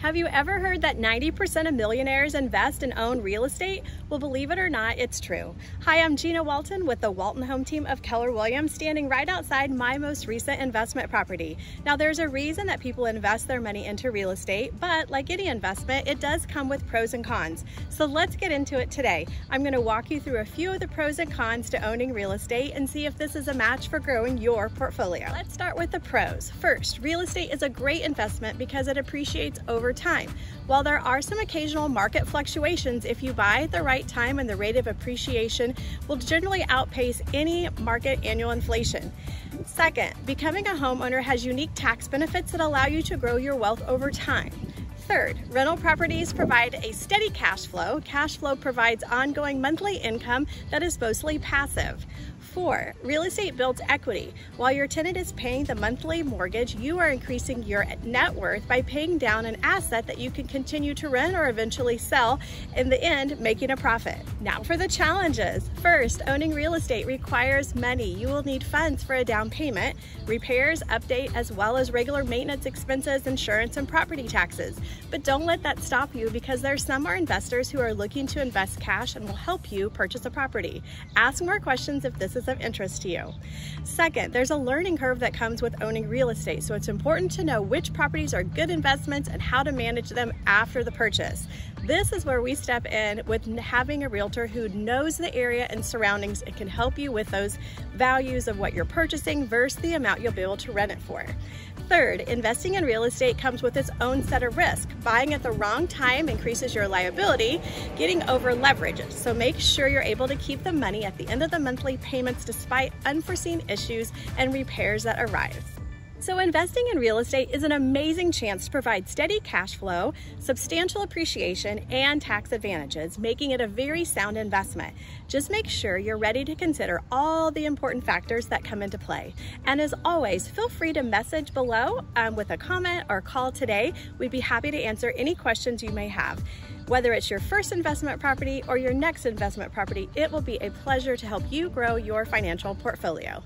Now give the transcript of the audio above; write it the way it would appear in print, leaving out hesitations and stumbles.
Have you ever heard that 90% of millionaires invest and own real estate? Well, believe it or not, it's true. Hi, I'm Gina Walton with the Walton Home Team of Keller Williams, standing right outside my most recent investment property. Now, there's a reason that people invest their money into real estate, but like any investment, it does come with pros and cons. So let's get into it today. I'm going to walk you through a few of the pros and cons to owning real estate and see if this is a match for growing your portfolio. Let's start with the pros. First, real estate is a great investment because it appreciates over time. While there are some occasional market fluctuations, if you buy at the right time and the rate of appreciation will generally outpace any market annual inflation. Second, becoming a homeowner has unique tax benefits that allow you to grow your wealth over time. Third, rental properties provide a steady cash flow. Cash flow provides ongoing monthly income that is mostly passive. 4, real estate builds equity. While your tenant is paying the monthly mortgage, you are increasing your net worth by paying down an asset that you can continue to rent or eventually sell, in the end, making a profit. Now for the challenges. First, owning real estate requires money. You will need funds for a down payment, repairs, update, as well as regular maintenance expenses, insurance, and property taxes. But don't let that stop you, because there are some investors who are looking to invest cash and will help you purchase a property. Ask more questions if this is of interest to you. Second, there's a learning curve that comes with owning real estate, so it's important to know which properties are good investments and how to manage them after the purchase. This is where we step in with having a realtor who knows the area and surroundings and can help you with those values of what you're purchasing versus the amount you'll be able to rent it for. Third, investing in real estate comes with its own set of risk. Buying at the wrong time increases your liability, getting over leveraged. So make sure you're able to keep the money at the end of the monthly payments despite unforeseen issues and repairs that arise. So investing in real estate is an amazing chance to provide steady cash flow, substantial appreciation, and tax advantages, making it a very sound investment. Just make sure you're ready to consider all the important factors that come into play. And as always, feel free to message below with a comment or call today. We'd be happy to answer any questions you may have. Whether it's your first investment property or your next investment property, it will be a pleasure to help you grow your financial portfolio.